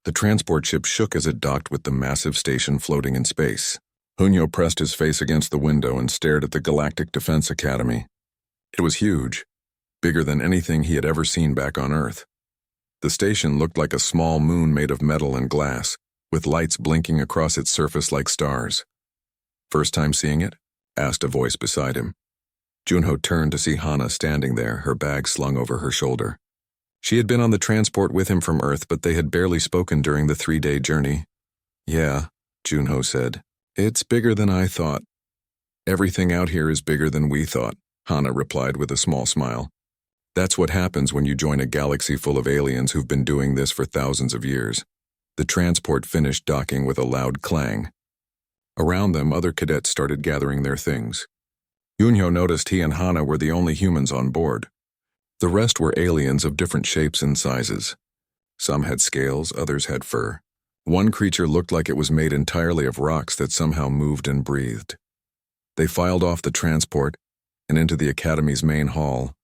The transport ship shook as it docked with the massive station floating in space. Junho pressed his face against the window and stared at the Galactic Defense Academy. It was huge, bigger than anything he had ever seen back on Earth. The station looked like a small moon made of metal and glass, with lights blinking across its surface like stars. "First time seeing it?" asked a voice beside him. Junho turned to see Hana standing there, her bag slung over her shoulder. She had been on the transport with him from Earth, but they had barely spoken during the 3-day journey. "Yeah," Junho said. "It's bigger than I thought." "Everything out here is bigger than we thought," Hana replied with a small smile. "That's what happens when you join a galaxy full of aliens who've been doing this for thousands of years." The transport finished docking with a loud clang. Around them, other cadets started gathering their things. Junho noticed he and Hana were the only humans on board. The rest were aliens of different shapes and sizes. Some had scales, others had fur. One creature looked like it was made entirely of rocks that somehow moved and breathed. They filed off the transport and into the Academy's main hall.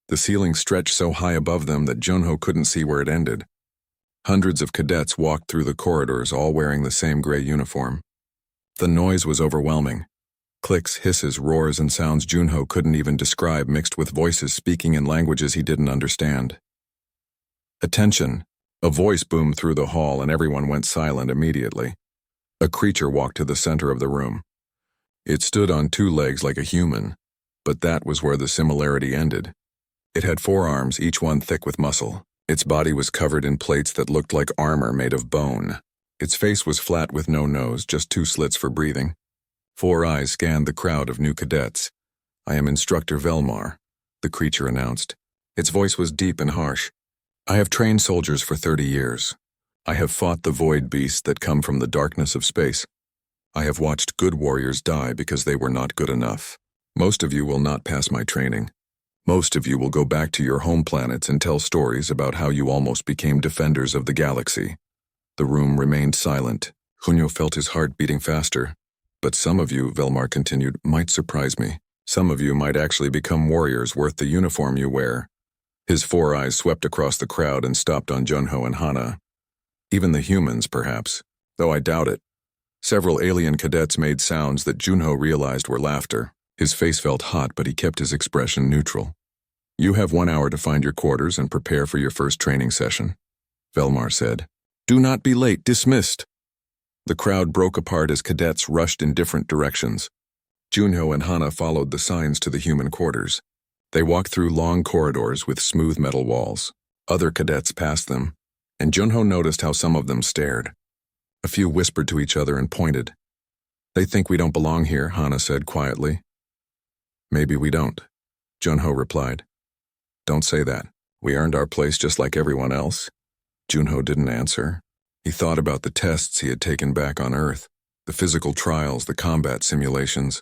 The ceiling stretched so high above them that Junho couldn't see where it ended. Hundreds of cadets walked through the corridors, all wearing the same gray uniform. The noise was overwhelming. Clicks, hisses, roars, and sounds Junho couldn't even describe, mixed with voices speaking in languages he didn't understand. "Attention!" A voice boomed through the hall and everyone went silent immediately. A creature walked to the center of the room. It stood on 2 legs like a human, but that was where the similarity ended. It had 4 arms, each one thick with muscle. Its body was covered in plates that looked like armor made of bone. Its face was flat with no nose, just 2 slits for breathing. 4 eyes scanned the crowd of new cadets. "I am Instructor Velmar," the creature announced. Its voice was deep and harsh. "I have trained soldiers for 30 years. I have fought the void beasts that come from the darkness of space. I have watched good warriors die because they were not good enough. Most of you will not pass my training. Most of you will go back to your home planets and tell stories about how you almost became defenders of the galaxy." The room remained silent. Junho felt his heart beating faster. "But some of you," Velmar continued, "might surprise me. Some of you might actually become warriors worth the uniform you wear." His 4 eyes swept across the crowd and stopped on Junho and Hana. "Even the humans, perhaps, though I doubt it." Several alien cadets made sounds that Junho realized were laughter. His face felt hot, but he kept his expression neutral. "You have 1 hour to find your quarters and prepare for your first training session," Velmar said. "Do not be late. Dismissed." The crowd broke apart as cadets rushed in different directions. Junho and Hana followed the signs to the human quarters. They walked through long corridors with smooth metal walls. Other cadets passed them, and Junho noticed how some of them stared. A few whispered to each other and pointed. "They think we don't belong here," Hana said quietly. "Maybe we don't," Junho replied. "Don't say that. We earned our place just like everyone else." Junho didn't answer. He thought about the tests he had taken back on Earth, the physical trials, the combat simulations.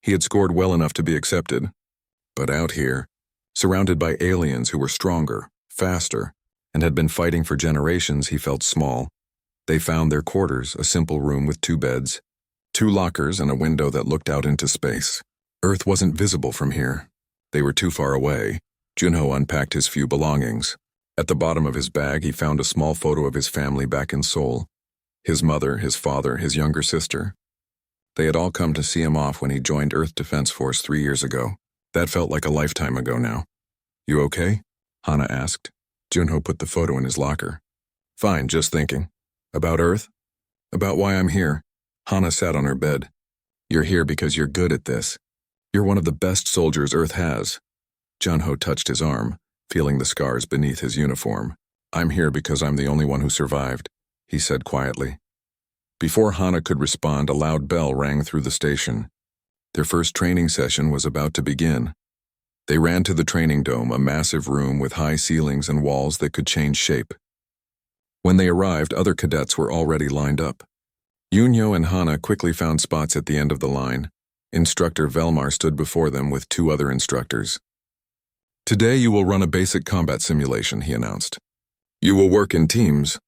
He had scored well enough to be accepted. But out here, surrounded by aliens who were stronger, faster, and had been fighting for generations, he felt small. They found their quarters, a simple room with 2 beds, 2 lockers, and a window that looked out into space. Earth wasn't visible from here. They were too far away. Junho unpacked his few belongings. At the bottom of his bag, he found a small photo of his family back in Seoul. His mother, his father, his younger sister. They had all come to see him off when he joined Earth Defense Force 3 years ago. That felt like a lifetime ago now. "You okay?" Hana asked. Junho put the photo in his locker. "Fine, just thinking." "About Earth?" "About why I'm here." Hana sat on her bed. "You're here because you're good at this. You're one of the best soldiers Earth has." Junho touched his arm, feeling the scars beneath his uniform. "I'm here because I'm the only one who survived," he said quietly. Before Hana could respond, a loud bell rang through the station. Their first training session was about to begin. They ran to the training dome, a massive room with high ceilings and walls that could change shape. When they arrived, other cadets were already lined up. Junho and Hana quickly found spots at the end of the line. Instructor Velmar stood before them with 2 other instructors. "Today you will run a basic combat simulation," he announced. "You will work in teams.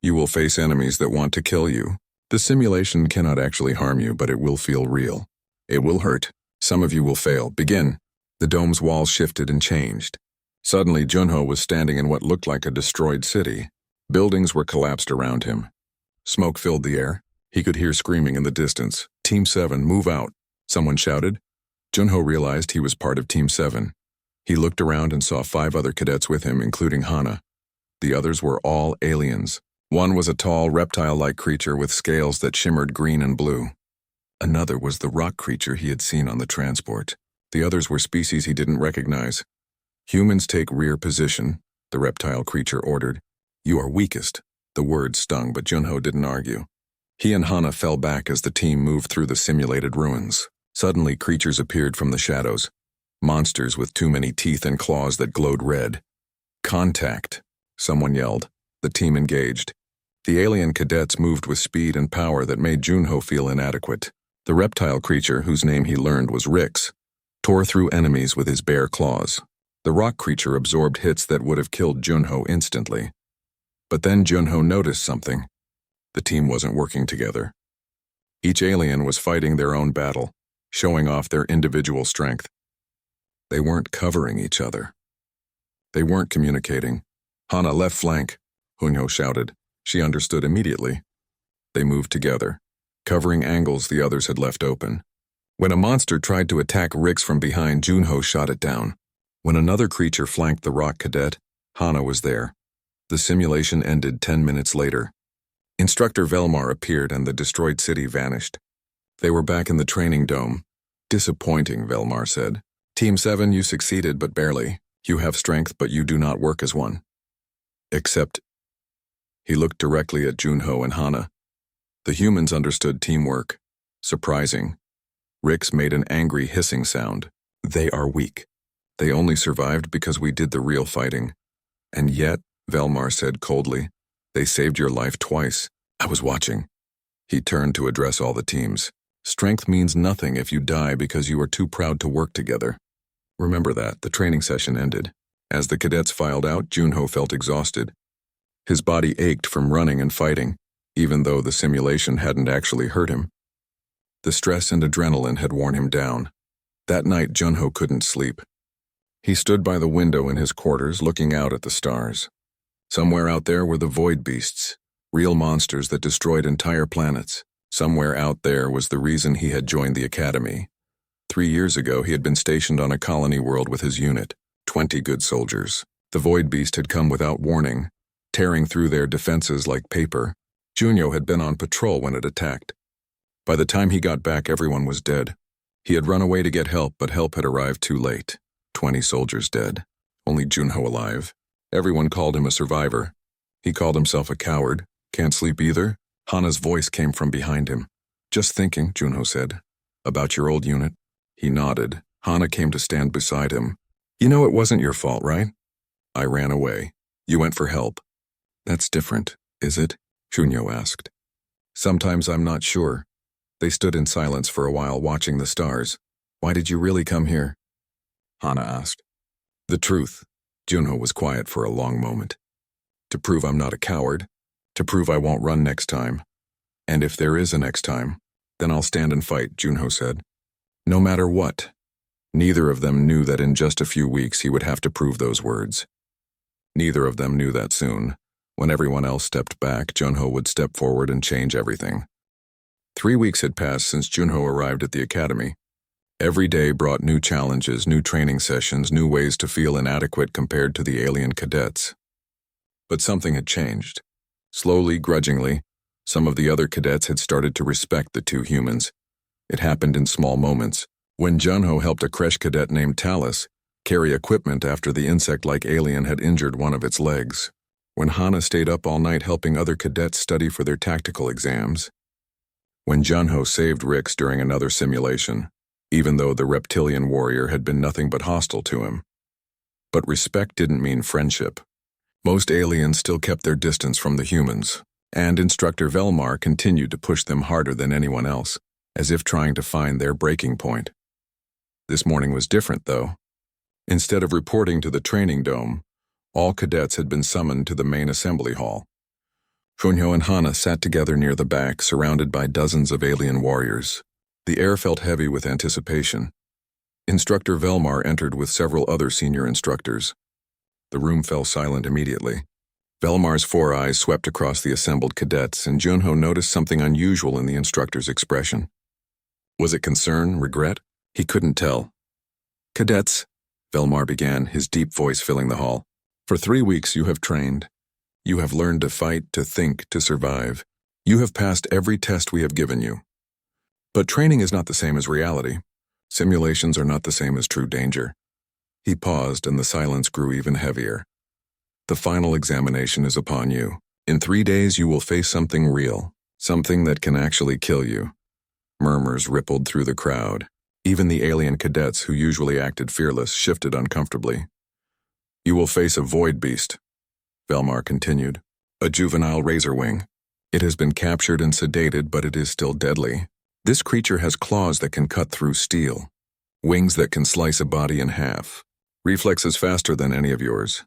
You will face enemies that want to kill you. The simulation cannot actually harm you, but it will feel real. It will hurt. Some of you will fail. Begin." The dome's walls shifted and changed. Suddenly, Junho was standing in what looked like a destroyed city. Buildings were collapsed around him. Smoke filled the air. He could hear screaming in the distance. Team 7, move out, someone shouted. Junho realized he was part of Team 7. He looked around and saw 5 other cadets with him, including Hana. The others were all aliens. One was a tall, reptile-like creature with scales that shimmered green and blue. Another was the rock creature he had seen on the transport. The others were species he didn't recognize. Humans take rear position, the reptile creature ordered. You are weakest. The word stung, but Junho didn't argue. He and Hana fell back as the team moved through the simulated ruins. Suddenly, creatures appeared from the shadows. Monsters with too many teeth and claws that glowed red. Contact, someone yelled. The team engaged. The alien cadets moved with speed and power that made Junho feel inadequate. The reptile creature, whose name he learned was Rix, tore through enemies with his bare claws. The rock creature absorbed hits that would have killed Junho instantly. But then Junho noticed something. The team wasn't working together. Each alien was fighting their own battle, showing off their individual strength. They weren't covering each other. They weren't communicating. Hana, left flank, Junho shouted. She understood immediately. They moved together, covering angles the others had left open. When a monster tried to attack Rix from behind, Junho shot it down. When another creature flanked the rock cadet, Hana was there. The simulation ended 10 minutes later. Instructor Velmar appeared and the destroyed city vanished. They were back in the training dome. Disappointing, Velmar said. Team 7, you succeeded, but barely. You have strength, but you do not work as one. Except... He looked directly at Junho and Hana. The humans understood teamwork. Surprising. Rix made an angry hissing sound. They are weak. They only survived because we did the real fighting. And yet, Velmar said coldly, they saved your life twice. I was watching. He turned to address all the teams. Strength means nothing if you die because you are too proud to work together. Remember that. The training session ended. As the cadets filed out, Junho felt exhausted. His body ached from running and fighting, even though the simulation hadn't actually hurt him. The stress and adrenaline had worn him down. That night, Junho couldn't sleep. He stood by the window in his quarters, looking out at the stars. Somewhere out there were the void beasts, real monsters that destroyed entire planets. Somewhere out there was the reason he had joined the academy. 3 years ago, he had been stationed on a colony world with his unit, 20 good soldiers. The void beast had come without warning, tearing through their defenses like paper. Junho had been on patrol when it attacked. By the time he got back, everyone was dead. He had run away to get help, but help had arrived too late. 20 soldiers dead. Only Junho alive. Everyone called him a survivor. He called himself a coward. Can't sleep either? Hana's voice came from behind him. Just thinking, Junho said. About your old unit? He nodded. Hana came to stand beside him. You know it wasn't your fault, right? I ran away. You went for help. That's different, is it? Junho asked. Sometimes I'm not sure. They stood in silence for a while, watching the stars. Why did you really come here? Hana asked. The truth. Junho was quiet for a long moment. To prove I'm not a coward. To prove I won't run next time. And if there is a next time, then I'll stand and fight, Junho said. No matter what. Neither of them knew that in just a few weeks he would have to prove those words. Neither of them knew that soon. When everyone else stepped back, Junho would step forward and change everything. 3 weeks had passed since Junho arrived at the academy. Every day brought new challenges, new training sessions, new ways to feel inadequate compared to the alien cadets. But something had changed. Slowly, grudgingly, some of the other cadets had started to respect the two humans. It happened in small moments. When Junho helped a creche cadet named Talus carry equipment after the insect-like alien had injured one of its legs. When Hana stayed up all night helping other cadets study for their tactical exams. When Junho saved Rix during another simulation, even though the reptilian warrior had been nothing but hostile to him. But respect didn't mean friendship. Most aliens still kept their distance from the humans, and Instructor Velmar continued to push them harder than anyone else, as if trying to find their breaking point. This morning was different, though. Instead of reporting to the training dome, all cadets had been summoned to the main assembly hall. Junho and Hana sat together near the back, surrounded by dozens of alien warriors. The air felt heavy with anticipation. Instructor Velmar entered with several other senior instructors. The room fell silent immediately. Velmar's four eyes swept across the assembled cadets, and Junho noticed something unusual in the instructor's expression. Was it concern, regret? He couldn't tell. Cadets, Velmar began, his deep voice filling the hall. For 3 weeks you have trained. You have learned to fight, to think, to survive. You have passed every test we have given you. But training is not the same as reality. Simulations are not the same as true danger. He paused, and the silence grew even heavier. The final examination is upon you. In 3 days you will face something real, something that can actually kill you. Murmurs rippled through the crowd. Even the alien cadets, who usually acted fearless, shifted uncomfortably. You will face a void beast, Velmar continued. A juvenile razorwing. It has been captured and sedated, but it is still deadly. This creature has claws that can cut through steel, wings that can slice a body in half, reflexes faster than any of yours.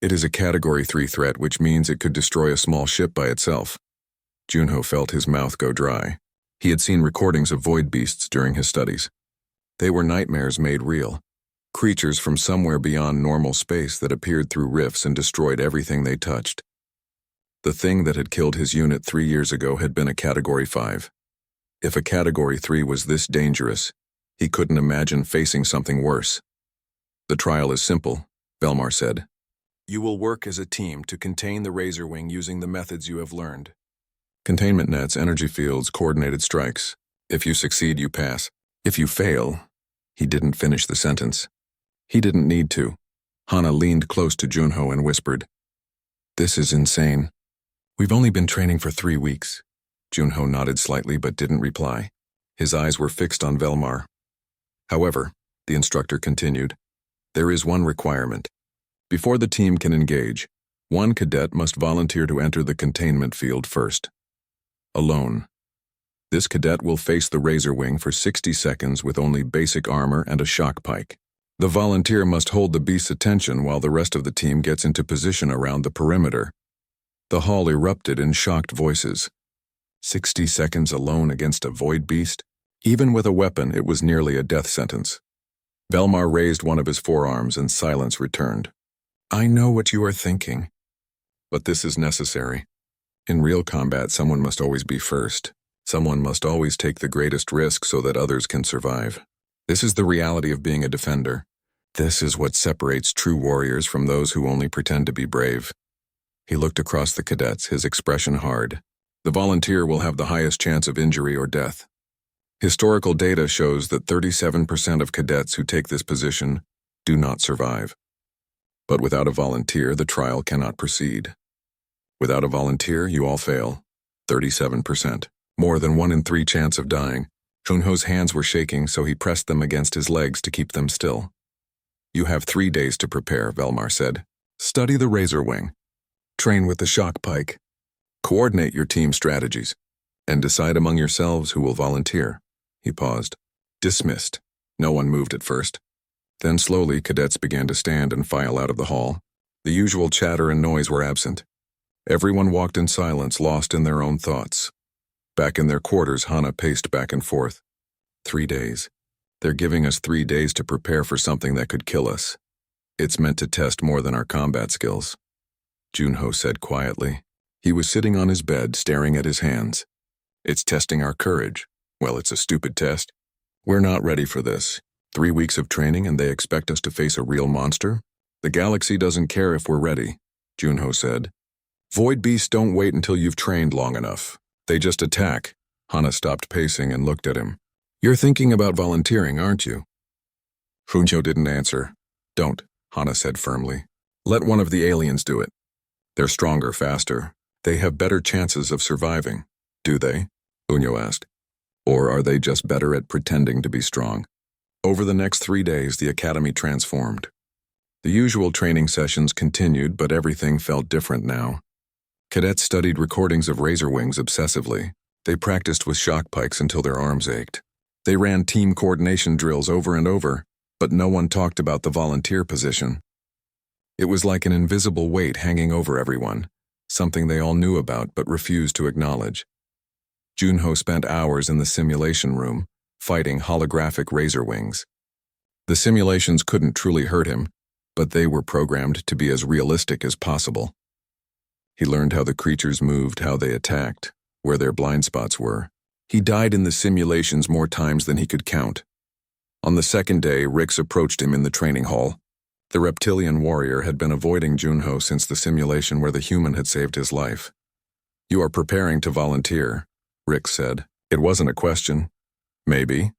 It is a Category 3 threat, which means it could destroy a small ship by itself. Junho felt his mouth go dry. He had seen recordings of void beasts during his studies. They were nightmares made real. Creatures from somewhere beyond normal space that appeared through rifts and destroyed everything they touched. The thing that had killed his unit 3 years ago had been a Category 5. If a Category 3 was this dangerous, he couldn't imagine facing something worse. The trial is simple, Velmar said. You will work as a team to contain the razorwing using the methods you have learned. Containment nets, energy fields, coordinated strikes. If you succeed, you pass. If you fail... He didn't finish the sentence. He didn't need to. Hana leaned close to Junho and whispered, This is insane. We've only been training for 3 weeks. Junho nodded slightly but didn't reply. His eyes were fixed on Velmar. However, the instructor continued, there is one requirement. Before the team can engage, one cadet must volunteer to enter the containment field first. Alone. This cadet will face the razorwing for 60 seconds with only basic armor and a shock pike. The volunteer must hold the beast's attention while the rest of the team gets into position around the perimeter. The hall erupted in shocked voices. 60 seconds alone against a void beast? Even with a weapon, it was nearly a death sentence. Velmar raised one of his forearms and silence returned. I know what you are thinking. But this is necessary. In real combat, someone must always be first. Someone must always take the greatest risk so that others can survive. This is the reality of being a defender. This is what separates true warriors from those who only pretend to be brave. He looked across the cadets, his expression hard. The volunteer will have the highest chance of injury or death. Historical data shows that 37% of cadets who take this position do not survive. But without a volunteer, the trial cannot proceed. Without a volunteer, you all fail. 37%. More than 1 in 3 chance of dying. Junho's hands were shaking, so he pressed them against his legs to keep them still. You have 3 days to prepare, Velmar said. Study the razorwing. Train with the shock pike. Coordinate your team strategies. And decide among yourselves who will volunteer. He paused. Dismissed. No one moved at first. Then slowly, cadets began to stand and file out of the hall. The usual chatter and noise were absent. Everyone walked in silence, lost in their own thoughts. Back in their quarters, Hana paced back and forth. 3 days. They're giving us 3 days to prepare for something that could kill us. It's meant to test more than our combat skills. Junho said quietly. He was sitting on his bed, staring at his hands. It's testing our courage. Well, it's a stupid test. We're not ready for this. 3 weeks of training and they expect us to face a real monster? The galaxy doesn't care if we're ready, Junho said. Void beasts don't wait until you've trained long enough. They just attack. Hana stopped pacing and looked at him. You're thinking about volunteering, aren't you? Junho didn't answer. Don't, Hana said firmly. Let one of the aliens do it. They're stronger, faster. They have better chances of surviving. Do they? Junho asked. Or are they just better at pretending to be strong? Over the next 3 days, the academy transformed. The usual training sessions continued, but everything felt different now. Cadets studied recordings of razorwings obsessively. They practiced with shock pikes until their arms ached. They ran team coordination drills over and over, but no one talked about the volunteer position. It was like an invisible weight hanging over everyone, something they all knew about but refused to acknowledge. Junho spent hours in the simulation room, fighting holographic razorwings. The simulations couldn't truly hurt him, but they were programmed to be as realistic as possible. He learned how the creatures moved, how they attacked, where their blind spots were. He died in the simulations more times than he could count. On the second day, Rix approached him in the training hall. The reptilian warrior had been avoiding Junho since the simulation where the human had saved his life. "You are preparing to volunteer," Rix said. It wasn't a question. "Maybe,"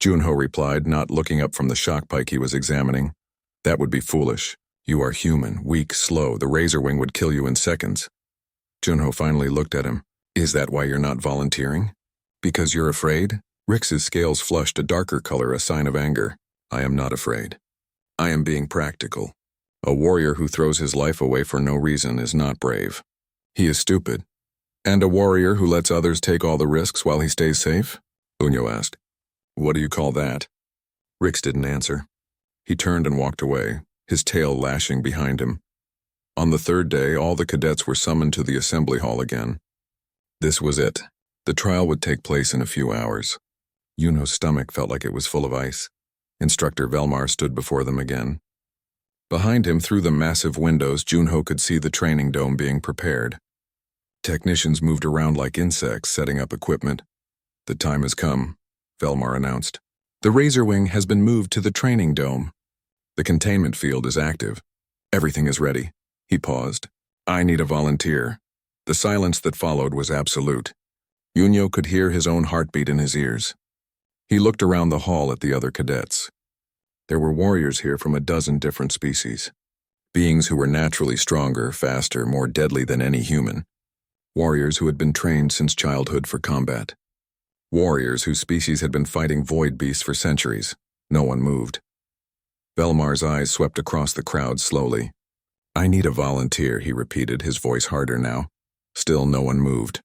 Junho replied, not looking up from the shock pike he was examining. "That would be foolish. You are human, weak, slow. The razor wing would kill you in seconds." Junho finally looked at him. "Is that why you're not volunteering? Because you're afraid?" Rix's scales flushed a darker color, a sign of anger. "I am not afraid. I am being practical. A warrior who throws his life away for no reason is not brave. He is stupid. And a warrior who lets others take all the risks while he stays safe?" Unyo asked. "What do you call that?" Rix didn't answer. He turned and walked away, his tail lashing behind him. On the third day, all the cadets were summoned to the assembly hall again. This was it. The trial would take place in a few hours. Yuno's stomach felt like it was full of ice. Instructor Velmar stood before them again. Behind him, through the massive windows, Junho could see the training dome being prepared. Technicians moved around like insects, setting up equipment. "The time has come," Velmar announced. "The Razor Wing has been moved to the training dome. The containment field is active. Everything is ready." He paused. "I need a volunteer." The silence that followed was absolute. Yunyo could hear his own heartbeat in his ears. He looked around the hall at the other cadets. There were warriors here from a dozen different species. Beings who were naturally stronger, faster, more deadly than any human. Warriors who had been trained since childhood for combat. Warriors whose species had been fighting void beasts for centuries. No one moved. Velmar's eyes swept across the crowd slowly. "I need a volunteer," he repeated, his voice harder now. Still no one moved.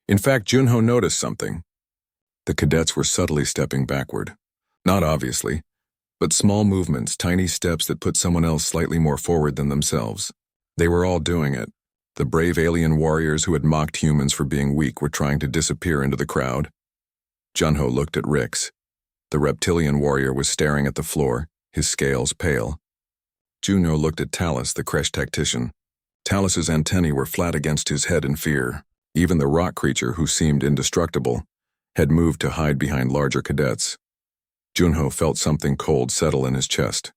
In fact, Junho noticed something. The cadets were subtly stepping backward. Not obviously, but small movements, tiny steps that put someone else slightly more forward than themselves. They were all doing it. The brave alien warriors who had mocked humans for being weak were trying to disappear into the crowd. Junho looked at Rix. The reptilian warrior was staring at the floor, his scales pale. Junho looked at Talus, the Kresh tactician. Talus's antennae were flat against his head in fear. Even the rock creature, who seemed indestructible, had moved to hide behind larger cadets. Junho felt something cold settle in his chest.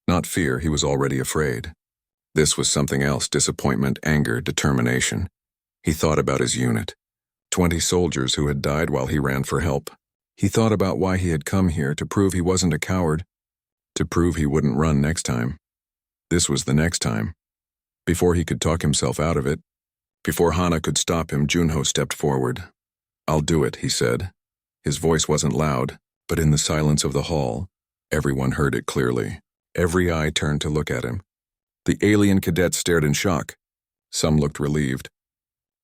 Not fear, he was already afraid. This was something else, disappointment, anger, determination. He thought about his unit. 20 soldiers who had died while he ran for help. He thought about why he had come here, to prove he wasn't a coward, to prove he wouldn't run next time. This was the next time. Before he could talk himself out of it, before Hana could stop him, Junho stepped forward. "I'll do it," he said. His voice wasn't loud, but in the silence of the hall, everyone heard it clearly. Every eye turned to look at him. The alien cadets stared in shock. Some looked relieved.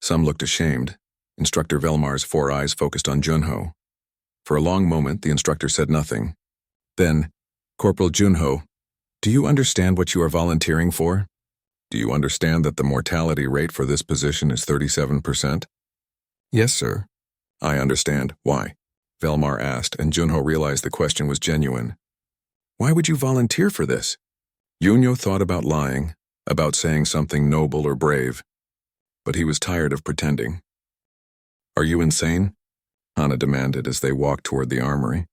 Some looked ashamed. Instructor Velmar's 4 eyes focused on Junho. For a long moment, the instructor said nothing. Then, "Corporal Junho, do you understand what you are volunteering for? Do you understand that the mortality rate for this position is 37%? "Yes, sir." "I understand. Why?" Velmar asked, and Junho realized the question was genuine. "Why would you volunteer for this?" Yunyo thought about lying, about saying something noble or brave, but he was tired of pretending. "Are you insane?" Hana demanded as they walked toward the armory.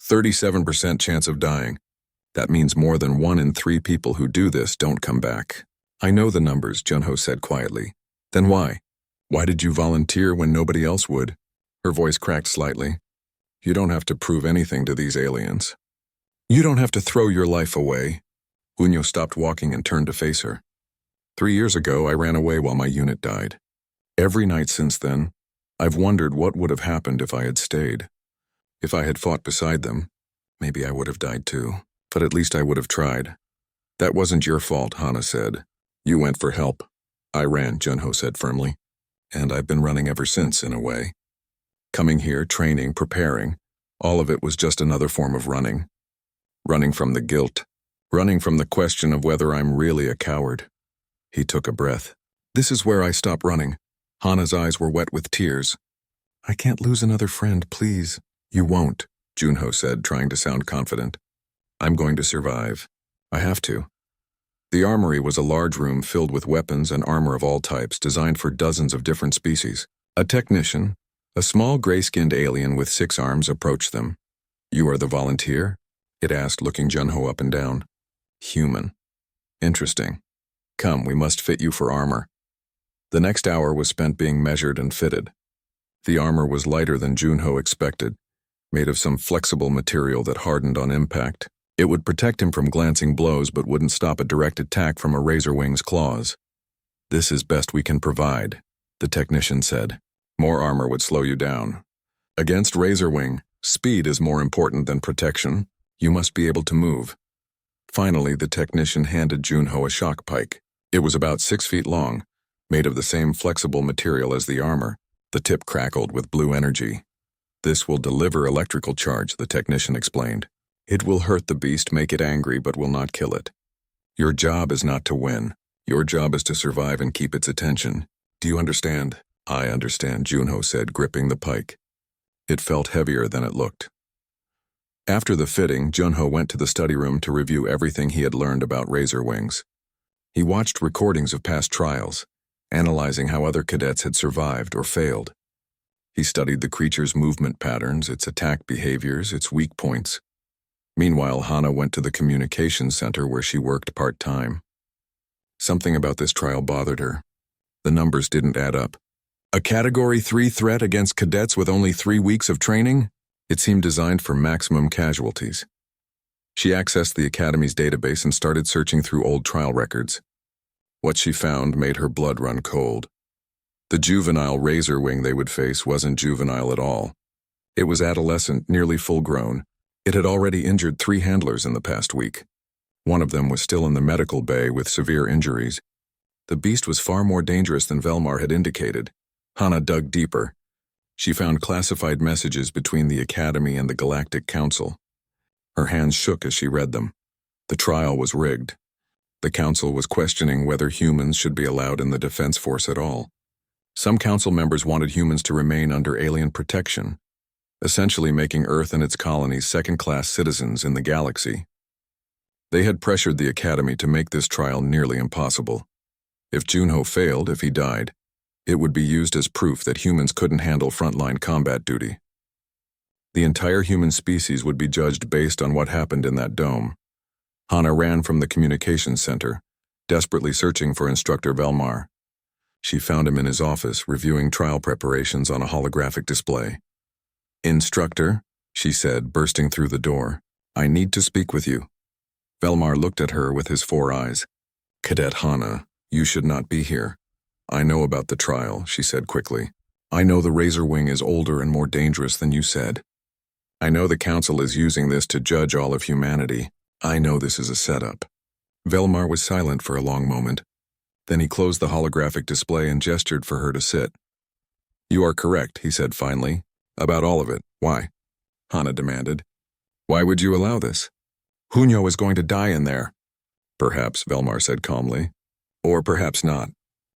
37% chance of dying. That means more than 1 in 3 people who do this don't come back. "I know the numbers," Junho said quietly. "Then why? Why did you volunteer when nobody else would?" Her voice cracked slightly. "You don't have to prove anything to these aliens. You don't have to throw your life away." Unyo stopped walking and turned to face her. 3 years ago, I ran away while my unit died. Every night since then, I've wondered what would have happened if I had stayed. If I had fought beside them, maybe I would have died too, but at least I would have tried." "That wasn't your fault," Hana said. "You went for help." "I ran," Junho said firmly. "And I've been running ever since, in a way. Coming here, training, preparing, all of it was just another form of running. Running from the guilt. Running from the question of whether I'm really a coward." He took a breath. "This is where I stop running." Hana's eyes were wet with tears. "I can't lose another friend, please." "You won't," Junho said, trying to sound confident. "I'm going to survive. I have to. The armory was a large room filled with weapons and armor of all types designed for dozens of different species. A technician, a small gray-skinned alien with 6 arms, approached them. "You are the volunteer?" it asked, looking Junho up and down. "Human. Interesting. Come, we must fit you for armor." The next hour was spent being measured and fitted. The armor was lighter than Junho expected, made of some flexible material that hardened on impact. It would protect him from glancing blows but wouldn't stop a direct attack from a razorwing's claws. "This is best we can provide," the technician said. "More armor would slow you down. Against razorwing, speed is more important than protection. You must be able to move." Finally, the technician handed Junho a shock pike. It was about 6 feet long, made of the same flexible material as the armor. The tip crackled with blue energy. "This will deliver electrical charge," the technician explained. "It will hurt the beast, make it angry, but will not kill it. Your job is not to win. Your job is to survive and keep its attention. Do you understand?" "I understand," Junho said, gripping the pike. It felt heavier than it looked. After the fitting, Junho went to the study room to review everything he had learned about razor wings. He watched recordings of past trials, analyzing how other cadets had survived or failed. He studied the creature's movement patterns, its attack behaviors, its weak points. Meanwhile, Hana went to the communications center where she worked part-time. Something about this trial bothered her. The numbers didn't add up. A Category 3 threat against cadets with only 3 weeks of training? It seemed designed for maximum casualties. She accessed the Academy's database and started searching through old trial records. What she found made her blood run cold. The juvenile razor wing they would face wasn't juvenile at all. It was adolescent, nearly full-grown. It had already injured 3 handlers in the past week. One of them was still in the medical bay with severe injuries. The beast was far more dangerous than Velmar had indicated. Hana dug deeper. She found classified messages between the Academy and the Galactic Council. Her hands shook as she read them. The trial was rigged. The Council was questioning whether humans should be allowed in the Defense Force at all. Some Council members wanted humans to remain under alien protection, essentially making Earth and its colonies second-class citizens in the galaxy. They had pressured the Academy to make this trial nearly impossible. If Junho failed, if he died, it would be used as proof that humans couldn't handle frontline combat duty. The entire human species would be judged based on what happened in that dome. Hana ran from the communications center, desperately searching for Instructor Velmar. She found him in his office, reviewing trial preparations on a holographic display. "Instructor," she said, bursting through the door, "I need to speak with you." Velmar looked at her with his 4 eyes. "Cadet Hana, you should not be here." "I know about the trial," she said quickly. "I know the Razor Wing is older and more dangerous than you said. I know the Council is using this to judge all of humanity. I know this is a setup." Velmar was silent for a long moment. Then he closed the holographic display and gestured for her to sit. "You are correct," he said finally. "About all of it. Why?" Hana demanded. "Why would you allow this? Junho is going to die in there." "Perhaps," Velmar said calmly. "Or perhaps not.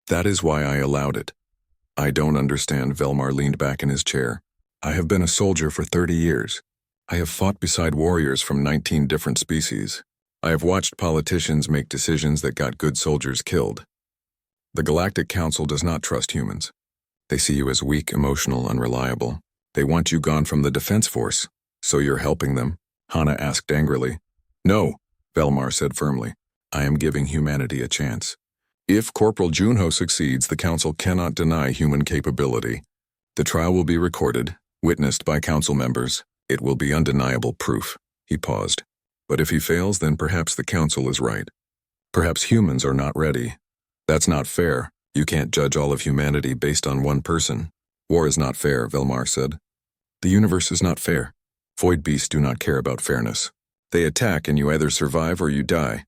That is why I allowed it." "I don't understand." Velmar leaned back in his chair. "I have been a soldier for 30 years. I have fought beside warriors from 19 different species. I have watched politicians make decisions that got good soldiers killed. The Galactic Council does not trust humans. They see you as weak, emotional, unreliable. They want you gone from the Defense Force. So you're helping them?" Hana asked angrily. "No," Velmar said firmly. "I am giving humanity a chance. If Corporal Junho succeeds, the Council cannot deny human capability. The trial will be recorded, witnessed by Council members. It will be undeniable proof." He paused. "But if he fails, then perhaps the Council is right. Perhaps humans are not ready. That's not fair. You can't judge all of humanity based on one person." "War is not fair," Velmar said. "The universe is not fair. Void beasts do not care about fairness. They attack and you either survive or you die."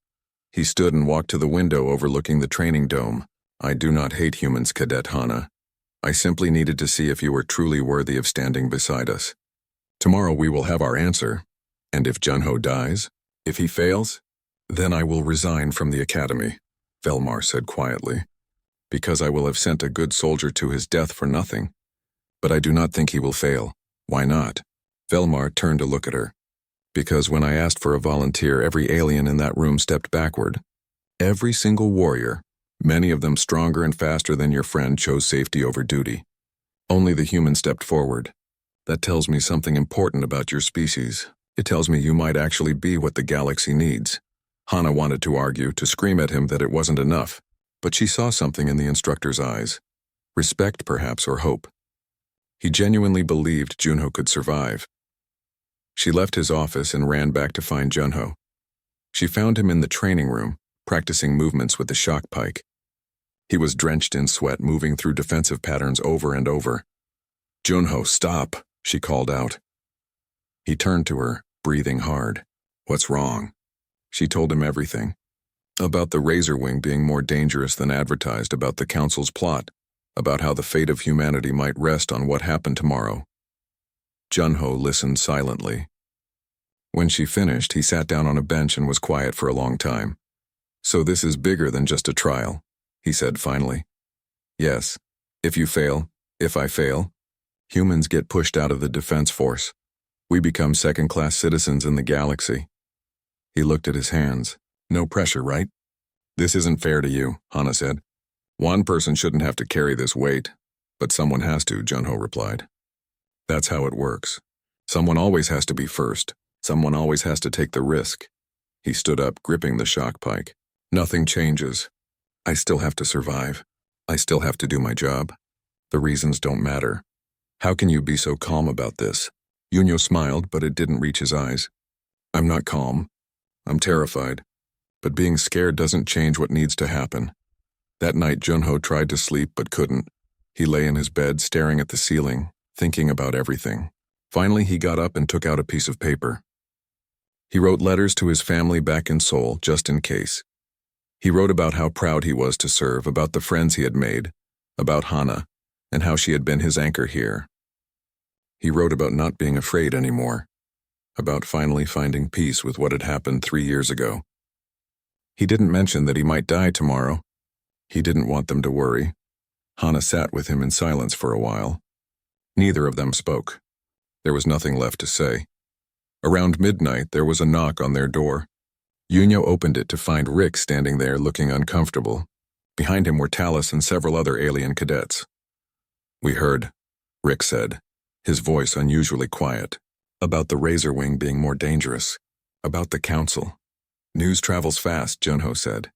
He stood and walked to the window overlooking the training dome. "I do not hate humans, Cadet Hana. I simply needed to see if you were truly worthy of standing beside us. Tomorrow we will have our answer. And if Junho dies, if he fails, then I will resign from the Academy," Velmar said quietly. "Because I will have sent a good soldier to his death for nothing. But I do not think he will fail." "Why not?" Velmar turned to look at her. "Because when I asked for a volunteer, every alien in that room stepped backward. Every single warrior, many of them stronger and faster than your friend, chose safety over duty. Only the human stepped forward. That tells me something important about your species. It tells me you might actually be what the galaxy needs. Hana wanted to argue, to scream at him that it wasn't enough, but she saw something in the instructor's eyes. Respect, perhaps, or hope. He genuinely believed Junho could survive. She left his office and ran back to find Junho. She found him in the training room, practicing movements with the shock pike. He was drenched in sweat, moving through defensive patterns over and over. "Junho, stop," she called out. He turned to her, breathing hard. "What's wrong?" She told him everything. About the Razor Wing being more dangerous than advertised, about the Council's plot, about how the fate of humanity might rest on what happened tomorrow. Junho listened silently. When she finished, he sat down on a bench and was quiet for a long time. "So this is bigger than just a trial," he said finally. "Yes. If you fail, if I fail, humans get pushed out of the defense force. We become second-class citizens in the galaxy." He looked at his hands. "No pressure, right?" "This isn't fair to you," Hana said. "One person shouldn't have to carry this weight, but someone has to," Junho replied. "That's how it works. Someone always has to be first. Someone always has to take the risk." He stood up, gripping the shock pike. "Nothing changes. I still have to survive. I still have to do my job. The reasons don't matter. How can you be so calm about this?" Junho smiled, but it didn't reach his eyes. "I'm not calm. I'm terrified. But being scared doesn't change what needs to happen." That night, Junho tried to sleep but couldn't. He lay in his bed, staring at the ceiling, thinking about everything. Finally, he got up and took out a piece of paper. He wrote letters to his family back in Seoul, just in case. He wrote about how proud he was to serve, about the friends he had made, about Hana, and how she had been his anchor here. He wrote about not being afraid anymore, about finally finding peace with what had happened 3 years ago. He didn't mention that he might die tomorrow. He didn't want them to worry. Hana sat with him in silence for a while. Neither of them spoke. There was nothing left to say. Around midnight, there was a knock on their door. Junho opened it to find Rick standing there looking uncomfortable. Behind him were Talus and several other alien cadets. "We heard," Rick said, his voice unusually quiet, "about the Razor Wing being more dangerous, about the Council." "News travels fast," Junho said.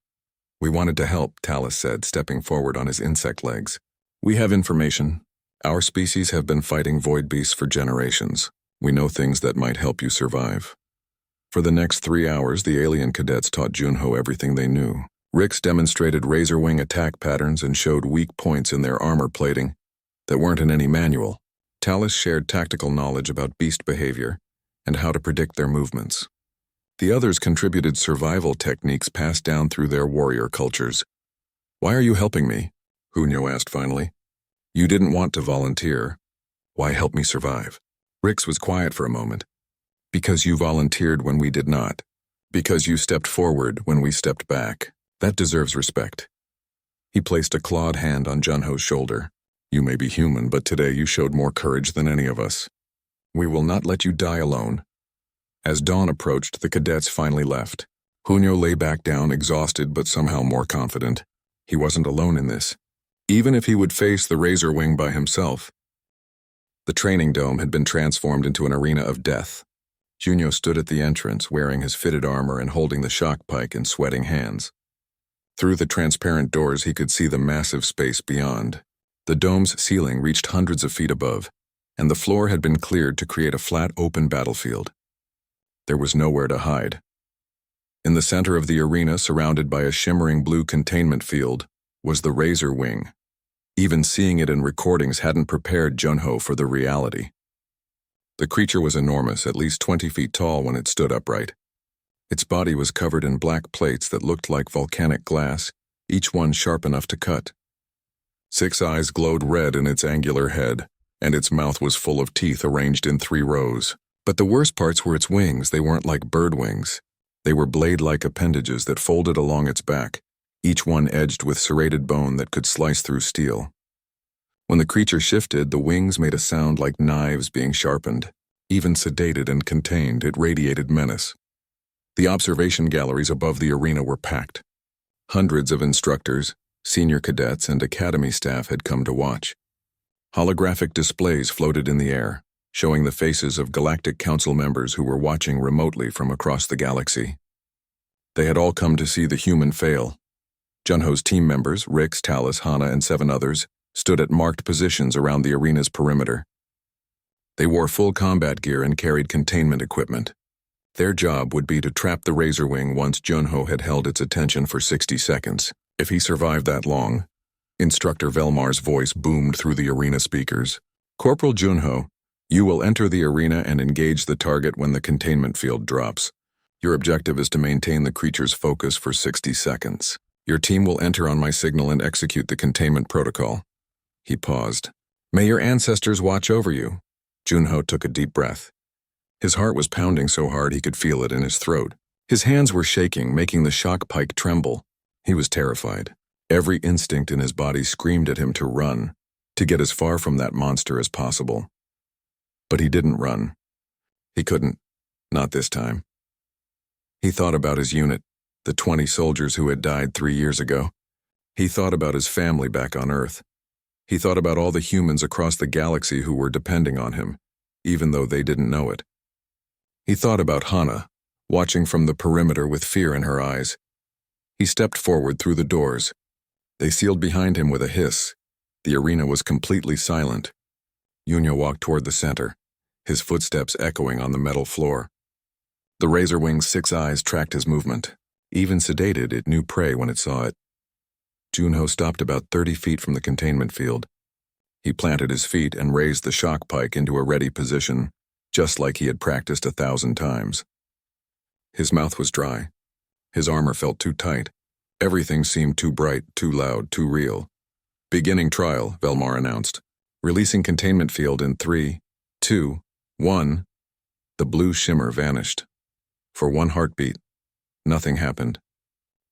"We wanted to help," Talus said, stepping forward on his insect legs. "We have information. Our species have been fighting void beasts for generations. We know things that might help you survive." For the next 3 hours, the alien cadets taught Junho everything they knew. Rix demonstrated Razor Wing attack patterns and showed weak points in their armor plating that weren't in any manual. Talus shared tactical knowledge about beast behavior and how to predict their movements. The others contributed survival techniques passed down through their warrior cultures. "Why are you helping me?" Junho asked finally. "You didn't want to volunteer. Why help me survive?" Rix was quiet for a moment. "Because you volunteered when we did not. Because you stepped forward when we stepped back. That deserves respect." He placed a clawed hand on Junho's shoulder. "You may be human, but today you showed more courage than any of us. We will not let you die alone." As dawn approached, the cadets finally left. Junho lay back down, exhausted but somehow more confident. He wasn't alone in this. Even if he would face the Razor Wing by himself. The training dome had been transformed into an arena of death. Junho stood at the entrance, wearing his fitted armor and holding the shock pike in sweating hands. Through the transparent doors, he could see the massive space beyond. The dome's ceiling reached hundreds of feet above, and the floor had been cleared to create a flat, open battlefield. There was nowhere to hide. In the center of the arena, surrounded by a shimmering blue containment field, was the Razor Wing. Even seeing it in recordings hadn't prepared Junho for the reality. The creature was enormous, at least 20 feet tall when it stood upright. Its body was covered in black plates that looked like volcanic glass, each one sharp enough to cut. 6 eyes glowed red in its angular head, and its mouth was full of teeth arranged in 3 rows. But the worst parts were its wings. They weren't like bird wings. They were blade-like appendages that folded along its back, each one edged with serrated bone that could slice through steel. When the creature shifted, the wings made a sound like knives being sharpened. Even sedated and contained, it radiated menace. The observation galleries above the arena were packed. Hundreds of instructors, senior cadets, and academy staff had come to watch. Holographic displays floated in the air, showing the faces of Galactic Council members who were watching remotely from across the galaxy. They had all come to see the human fail. Junho's team members, Rix, Talus, Hana, and 7 others, stood at marked positions around the arena's perimeter. They wore full combat gear and carried containment equipment. Their job would be to trap the Razorwing once Junho had held its attention for 60 seconds. If he survived that long, Instructor Velmar's voice boomed through the arena speakers. Corporal Junho, you will enter the arena and engage the target when the containment field drops. Your objective is to maintain the creature's focus for 60 seconds. Your team will enter on my signal and execute the containment protocol. He paused. May your ancestors watch over you. Junho took a deep breath. His heart was pounding so hard he could feel it in his throat. His hands were shaking, making the shock pike tremble. He was terrified. Every instinct in his body screamed at him to run, to get as far from that monster as possible. But he didn't run. He couldn't. Not this time. He thought about his unit, the 20 soldiers who had died 3 years ago. He thought about his family back on Earth. He thought about all the humans across the galaxy who were depending on him, even though they didn't know it. He thought about Hana, watching from the perimeter with fear in her eyes. He stepped forward through the doors. They sealed behind him with a hiss. The arena was completely silent. Yunyo walked toward the center, his footsteps echoing on the metal floor. The Razorwing's 6 eyes tracked his movement. Even sedated, it knew prey when it saw it. Junho stopped about 30 feet from the containment field. He planted his feet and raised the shock pike into a ready position, just like he had practiced 1,000 times. His mouth was dry. His armor felt too tight. Everything seemed too bright, too loud, too real. Beginning trial, Velmar announced. Releasing containment field in 3, 2, 1. The blue shimmer vanished. For 1 heartbeat, nothing happened.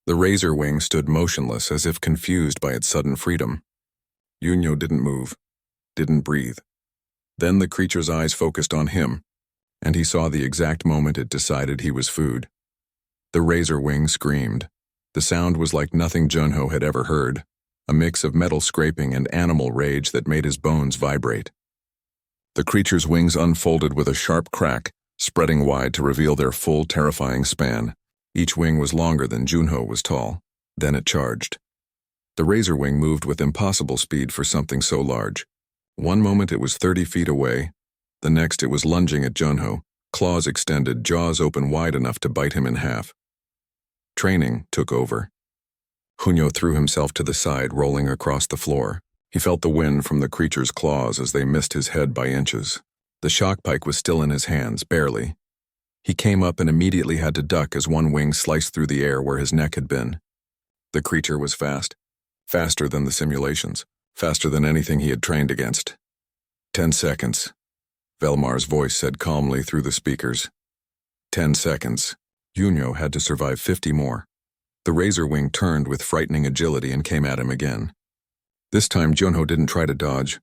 The Razorwing stood motionless as if confused by its sudden freedom. Yunyo didn't move, didn't breathe. Then the creature's eyes focused on him, and he saw the exact moment it decided he was food. The Razorwing screamed. The sound was like nothing Junho had ever heard, a mix of metal scraping and animal rage that made his bones vibrate. The creature's wings unfolded with a sharp crack, spreading wide to reveal their full, terrifying span. Each wing was longer than Junho was tall. Then it charged. The Razorwing moved with impossible speed for something so large. One moment it was 30 feet away. The next it was lunging at Junho, claws extended, jaws open wide enough to bite him in half. Training took over. Junho threw himself to the side, rolling across the floor. He felt the wind from the creature's claws as they missed his head by inches. The shock pike was still in his hands, barely. He came up and immediately had to duck as one wing sliced through the air where his neck had been. The creature was fast. Faster than the simulations. Faster than anything he had trained against. 10 seconds. Velmar's voice said calmly through the speakers. 10 seconds. Yunyo had to survive 50 more. The Razorwing turned with frightening agility and came at him again. This time Junho didn't try to dodge.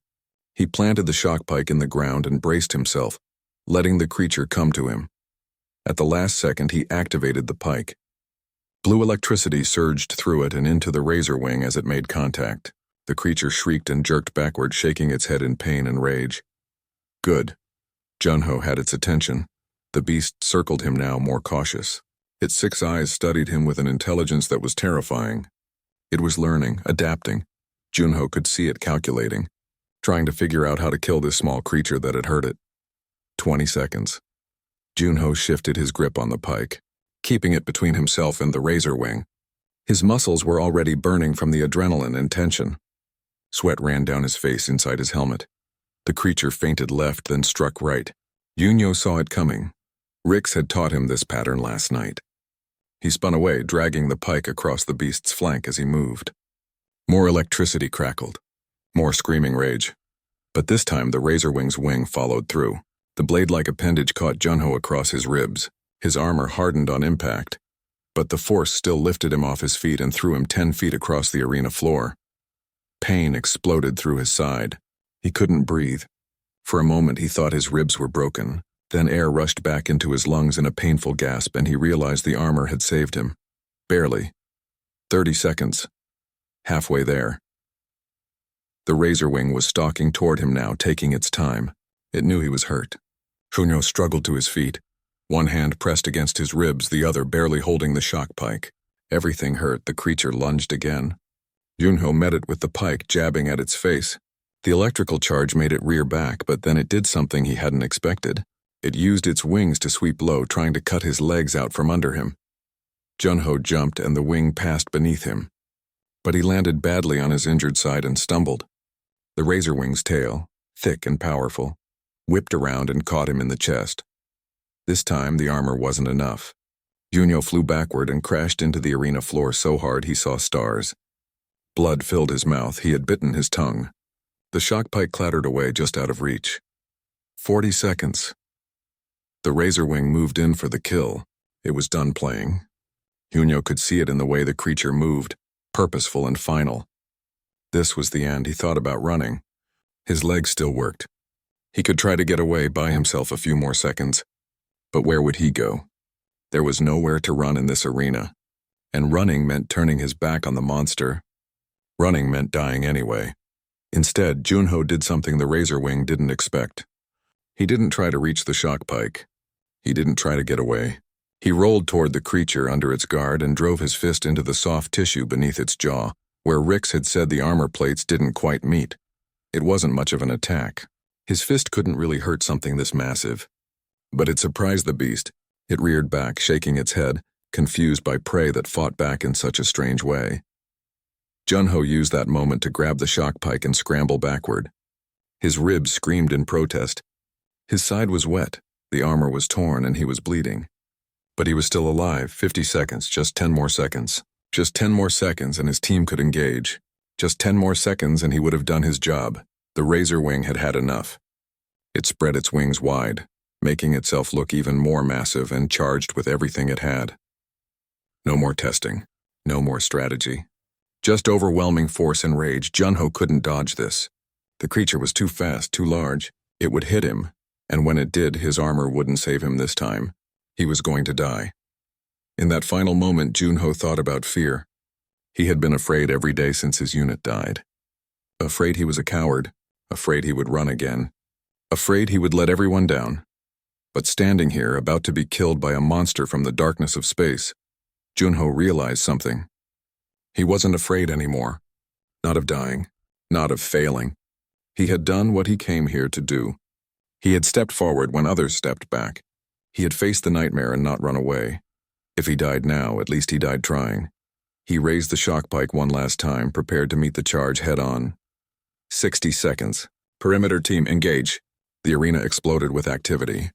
He planted the shock pike in the ground and braced himself, letting the creature come to him. At the last second, he activated the pike. Blue electricity surged through it and into the Razorwing as it made contact. The creature shrieked and jerked backward, shaking its head in pain and rage. Good. Junho had its attention. The beast circled him now, more cautious. Its 6 eyes studied him with an intelligence that was terrifying. It was learning, adapting. Junho could see it calculating, trying to figure out how to kill this small creature that had hurt it. 20 seconds. Junho shifted his grip on the pike, keeping it between himself and the Razorwing. His muscles were already burning from the adrenaline and tension. Sweat ran down his face inside his helmet. The creature feinted left, then struck right. Yunyo saw it coming. Rix had taught him this pattern last night. He spun away, dragging the pike across the beast's flank as he moved. More electricity crackled. More screaming rage. But this time the Razorwing's wing followed through. The blade-like appendage caught Junho across his ribs. His armor hardened on impact, but the force still lifted him off his feet and threw him 10 feet across the arena floor. Pain exploded through his side. He couldn't breathe. For a moment he thought his ribs were broken. Then air rushed back into his lungs in a painful gasp and he realized the armor had saved him. Barely. 30 seconds. Halfway there. The razor wing was stalking toward him now, taking its time. It knew he was hurt. Junho struggled to his feet, one hand pressed against his ribs, the other barely holding the shock pike. Everything hurt. The creature lunged again. Junho met it with the pike, jabbing at its face. The electrical charge made it rear back, but then it did something he hadn't expected. It used its wings to sweep low, trying to cut his legs out from under him. Junho jumped and the wing passed beneath him. But he landed badly on his injured side and stumbled. The razor wing's tail, thick and powerful, whipped around and caught him in the chest. This time the armor wasn't enough. Junho flew backward and crashed into the arena floor so hard he saw stars. Blood filled his mouth. He had bitten his tongue. The shock pike clattered away just out of reach. 40 seconds. The razor wing moved in for the kill. It was done playing. Junho could see it in the way the creature moved, purposeful and final. This was the end. He thought about running. His legs still worked. He could try to get away, buy himself a few more seconds. But where would he go? There was nowhere to run in this arena. And running meant turning his back on the monster. Running meant dying anyway. Instead, Junho did something the razor wing didn't expect. He didn't try to reach the shock pike. He didn't try to get away. He rolled toward the creature under its guard and drove his fist into the soft tissue beneath its jaw, where Rix had said the armor plates didn't quite meet. It wasn't much of an attack. His fist couldn't really hurt something this massive. But it surprised the beast. It reared back, shaking its head, confused by prey that fought back in such a strange way. Junho used that moment to grab the shock pike and scramble backward. His ribs screamed in protest. His side was wet, the armor was torn, and he was bleeding. But he was still alive. 50 seconds, just 10 more seconds. Just 10 more seconds and his team could engage. Just 10 more seconds and he would have done his job. The razor wing had had enough. It spread its wings wide, making itself look even more massive and charged with everything it had. No more testing. No more strategy. Just overwhelming force and rage. Junho couldn't dodge this. The creature was too fast, too large. It would hit him, and when it did, his armor wouldn't save him this time. He was going to die. In that final moment, Junho thought about fear. He had been afraid every day since his unit died. Afraid he was a coward. Afraid he would run again. Afraid he would let everyone down. But standing here, about to be killed by a monster from the darkness of space, Junho realized something. He wasn't afraid anymore. Not of dying. Not of failing. He had done what he came here to do. He had stepped forward when others stepped back. He had faced the nightmare and not run away. If he died now, at least he died trying. He raised the shock pike one last time, prepared to meet the charge head-on. 60 seconds. Perimeter team, engage. The arena exploded with activity.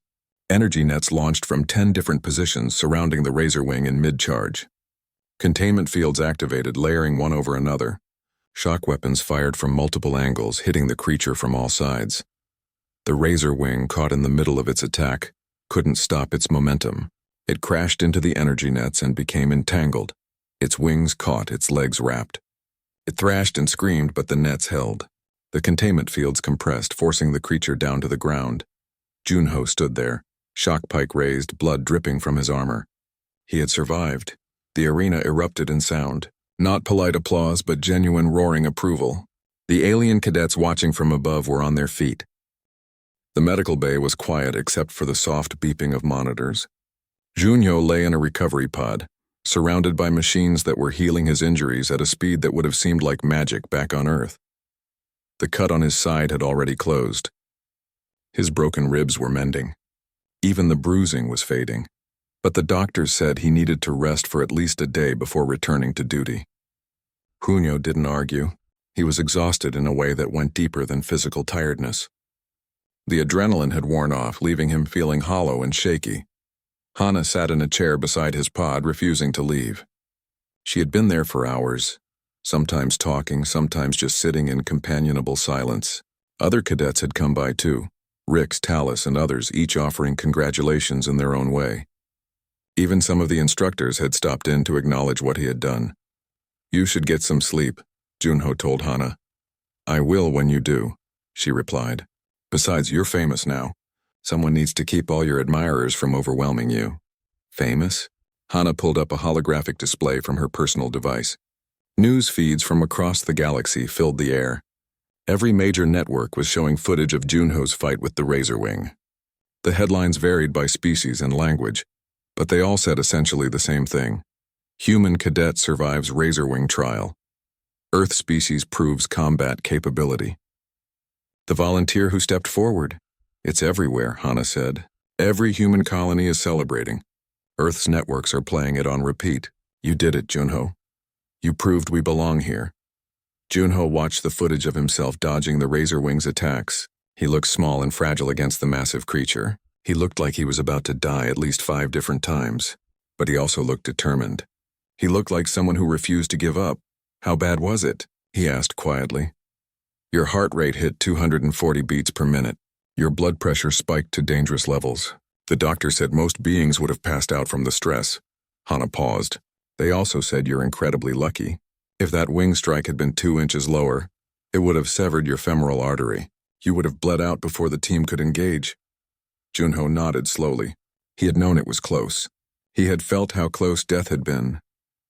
Energy nets launched from 10 different positions surrounding the razor wing in mid-charge. Containment fields activated, layering one over another. Shock weapons fired from multiple angles, hitting the creature from all sides. The razor wing, caught in the middle of its attack, couldn't stop its momentum. It crashed into the energy nets and became entangled. Its wings caught, its legs wrapped. It thrashed and screamed, but the nets held. The containment fields compressed, forcing the creature down to the ground. Junho stood there, shock pike raised, blood dripping from his armor. He had survived. The arena erupted in sound. Not polite applause, but genuine roaring approval. The alien cadets watching from above were on their feet. The medical bay was quiet except for the soft beeping of monitors. Junho lay in a recovery pod, surrounded by machines that were healing his injuries at a speed that would have seemed like magic back on Earth. The cut on his side had already closed. His broken ribs were mending. Even the bruising was fading. But the doctors said he needed to rest for at least a day before returning to duty. Junho didn't argue. He was exhausted in a way that went deeper than physical tiredness. The adrenaline had worn off, leaving him feeling hollow and shaky. Hana sat in a chair beside his pod, refusing to leave. She had been there for hours, sometimes talking, sometimes just sitting in companionable silence. Other cadets had come by too, Rix, Talus, and others, each offering congratulations in their own way. Even some of the instructors had stopped in to acknowledge what he had done. "You should get some sleep," Junho told Hana. "I will when you do," she replied. "Besides, you're famous now. Someone needs to keep all your admirers from overwhelming you." "Famous?" Hana pulled up a holographic display from her personal device. News feeds from across the galaxy filled the air. Every major network was showing footage of Junho's fight with the Razorwing. The headlines varied by species and language, but they all said essentially the same thing. Human cadet survives Razorwing trial. Earth species proves combat capability. The volunteer who stepped forward. It's everywhere, Hana said. Every human colony is celebrating. Earth's networks are playing it on repeat. You did it, Junho. You proved we belong here. Junho watched the footage of himself dodging the Razorwing's attacks. He looked small and fragile against the massive creature. He looked like he was about to die at least 5 different times. But he also looked determined. He looked like someone who refused to give up. How bad was it? He asked quietly. Your heart rate hit 240 beats per minute. Your blood pressure spiked to dangerous levels. The doctor said most beings would have passed out from the stress. Hana paused. They also said you're incredibly lucky. If that wing strike had been 2 inches lower, it would have severed your femoral artery. You would have bled out before the team could engage. Junho nodded slowly. He had known it was close. He had felt how close death had been.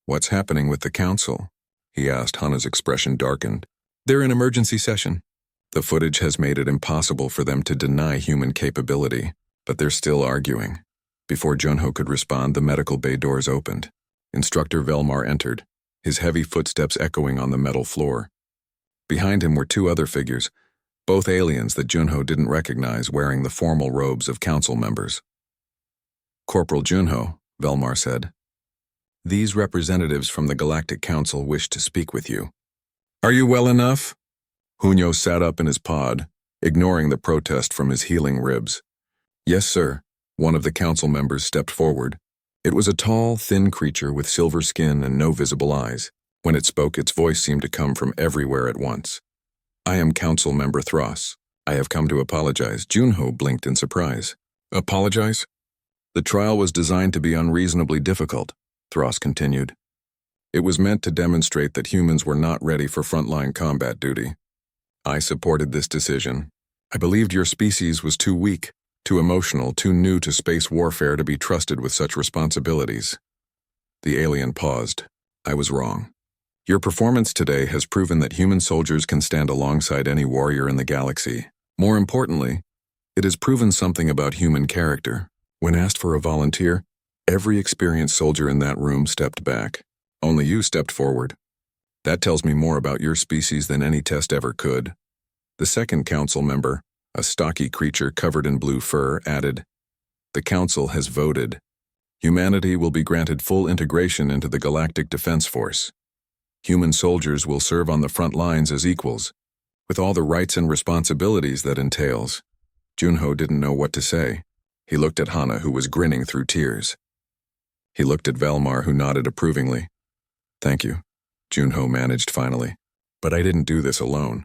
What's happening with the council? He asked. Hana's expression darkened. They're in emergency session. The footage has made it impossible for them to deny human capability, but they're still arguing. Before Junho could respond, the medical bay doors opened. Instructor Velmar entered, his heavy footsteps echoing on the metal floor. Behind him were 2 other figures, both aliens that Junho didn't recognize, wearing the formal robes of council members. Corporal Junho, Velmar said. These representatives from the Galactic Council wish to speak with you. Are you well enough? Junho sat up in his pod, ignoring the protest from his healing ribs. Yes, sir. One of the council members stepped forward. It was a tall, thin creature with silver skin and no visible eyes. When it spoke, its voice seemed to come from everywhere at once. I am Council Member Thros. I have come to apologize. Junho blinked in surprise. Apologize? The trial was designed to be unreasonably difficult, Thros continued. It was meant to demonstrate that humans were not ready for frontline combat duty. I supported this decision. I believed your species was too weak, too emotional, too new to space warfare to be trusted with such responsibilities. The alien paused. I was wrong. Your performance today has proven that human soldiers can stand alongside any warrior in the galaxy. More importantly, it has proven something about human character. When asked for a volunteer, every experienced soldier in that room stepped back. Only you stepped forward. That tells me more about your species than any test ever could. The second council member, a stocky creature covered in blue fur, added, The council has voted. Humanity will be granted full integration into the Galactic Defense Force. Human soldiers will serve on the front lines as equals, with all the rights and responsibilities that entails. Junho didn't know what to say. He looked at Hana, who was grinning through tears. He looked at Velmar, who nodded approvingly. Thank you, Junho managed finally. But I didn't do this alone.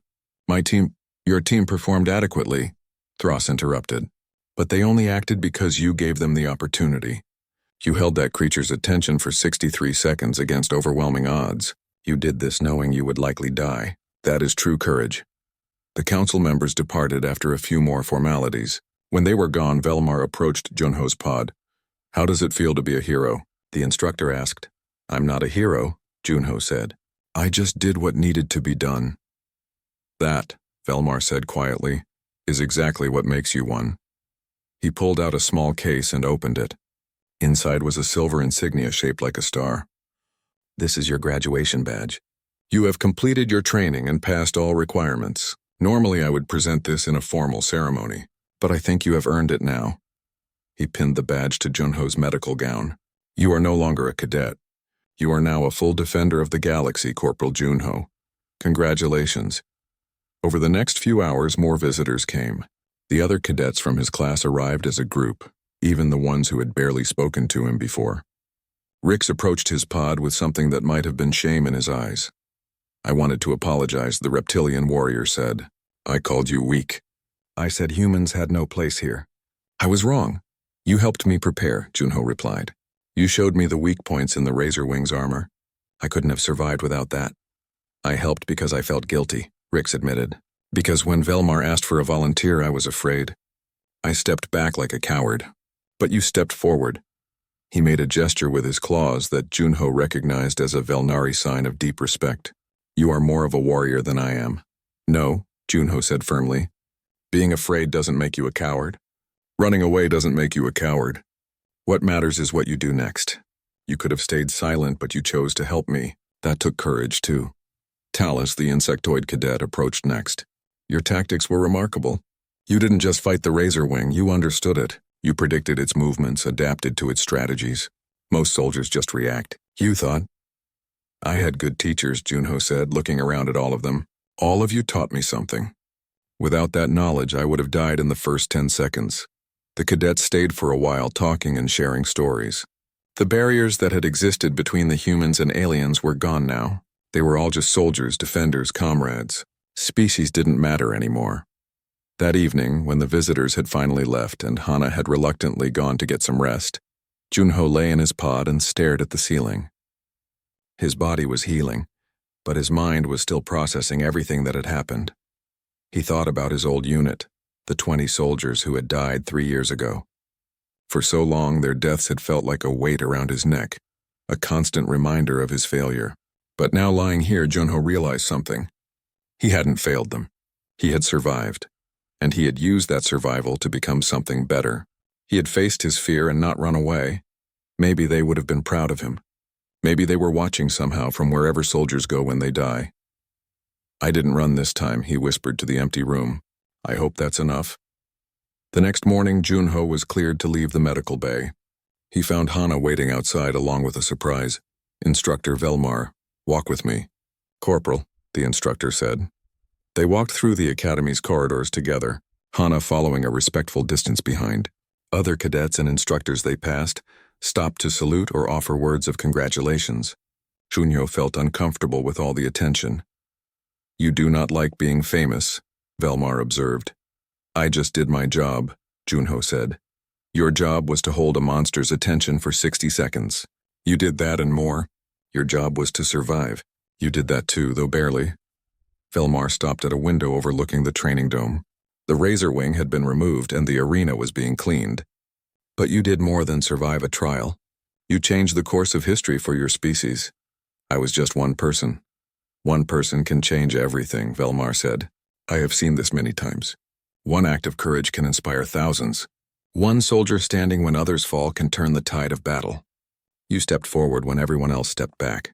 Your team performed adequately, Thros interrupted. But they only acted because you gave them the opportunity. You held that creature's attention for 63 seconds against overwhelming odds. You did this knowing you would likely die. That is true courage. The council members departed after a few more formalities. When they were gone, Velmar approached Junho's pod. How does it feel to be a hero? The instructor asked. I'm not a hero, Junho said. I just did what needed to be done. That, Velmar said quietly, is exactly what makes you one. He pulled out a small case and opened it. Inside was a silver insignia shaped like a star. This is your graduation badge. You have completed your training and passed all requirements. Normally I would present this in a formal ceremony, but I think you have earned it now. He pinned the badge to Junho's medical gown. You are no longer a cadet. You are now a full defender of the galaxy, Corporal Junho. Congratulations. Over the next few hours, more visitors came. The other cadets from his class arrived as a group, even the ones who had barely spoken to him before. Rix approached his pod with something that might have been shame in his eyes. I wanted to apologize, the reptilian warrior said. I called you weak. I said humans had no place here. I was wrong. You helped me prepare, Junho replied. You showed me the weak points in the Razorwing's armor. I couldn't have survived without that. I helped because I felt guilty, Rix admitted. Because when Velmar asked for a volunteer, I was afraid. I stepped back like a coward. But you stepped forward. He made a gesture with his claws that Junho recognized as a Velnari sign of deep respect. You are more of a warrior than I am. No, Junho said firmly. Being afraid doesn't make you a coward. Running away doesn't make you a coward. What matters is what you do next. You could have stayed silent, but you chose to help me. That took courage, too. Talus, the insectoid cadet, approached next. Your tactics were remarkable. You didn't just fight the Razor Wing, you understood it. You predicted its movements, adapted to its strategies. Most soldiers just react. You thought. I had good teachers, Junho said, looking around at all of them. All of you taught me something. Without that knowledge, I would have died in the first 10 seconds. The cadets stayed for a while talking and sharing stories. The barriers that had existed between the humans and aliens were gone now. They were all just soldiers, defenders, comrades. Species didn't matter anymore. That evening, when the visitors had finally left and Hana had reluctantly gone to get some rest, Junho lay in his pod and stared at the ceiling. His body was healing, but his mind was still processing everything that had happened. He thought about his old unit, the 20 soldiers who had died 3 years ago. For so long, their deaths had felt like a weight around his neck, a constant reminder of his failure. But now lying here, Junho realized something. He hadn't failed them. He had survived. And he had used that survival to become something better. He had faced his fear and not run away. Maybe they would have been proud of him. Maybe they were watching somehow from wherever soldiers go when they die. I didn't run this time, he whispered to the empty room. I hope that's enough. The next morning, Junho was cleared to leave the medical bay. He found Hana waiting outside along with a surprise. Instructor Velmar, walk with me. Corporal, the instructor said. They walked through the academy's corridors together, Hana following a respectful distance behind. Other cadets and instructors they passed stopped to salute or offer words of congratulations. Junho felt uncomfortable with all the attention. You do not like being famous, Velmar observed. I just did my job, Junho said. Your job was to hold a monster's attention for 60 seconds. You did that and more. Your job was to survive. You did that too, though barely. Velmar stopped at a window overlooking the training dome. The Razor Wing had been removed and the arena was being cleaned. But you did more than survive a trial. You changed the course of history for your species. I was just one person. One person can change everything, Velmar said. I have seen this many times. One act of courage can inspire thousands. One soldier standing when others fall can turn the tide of battle. You stepped forward when everyone else stepped back.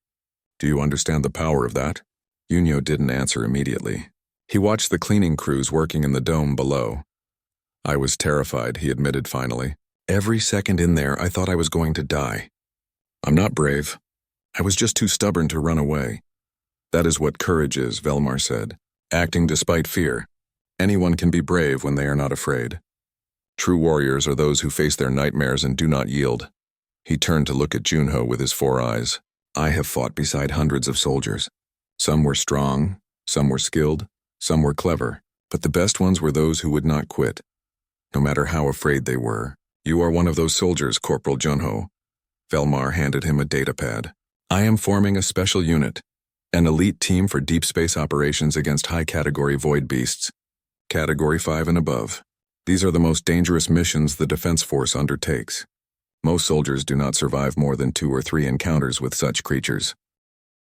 Do you understand the power of that? Junho didn't answer immediately. He watched the cleaning crews working in the dome below. I was terrified, he admitted finally. Every second in there, I thought I was going to die. I'm not brave. I was just too stubborn to run away. That is what courage is, Velmar said. Acting despite fear. Anyone can be brave when they are not afraid. True warriors are those who face their nightmares and do not yield. He turned to look at Junho with his 4 eyes. I have fought beside hundreds of soldiers. Some were strong, some were skilled, some were clever, but the best ones were those who would not quit. No matter how afraid they were. You are one of those soldiers, Corporal Junho. Velmar handed him a data pad. I am forming a special unit, an elite team for deep space operations against high-category void beasts. Category 5 and above. These are the most dangerous missions the Defense Force undertakes. Most soldiers do not survive more than 2 or 3 encounters with such creatures.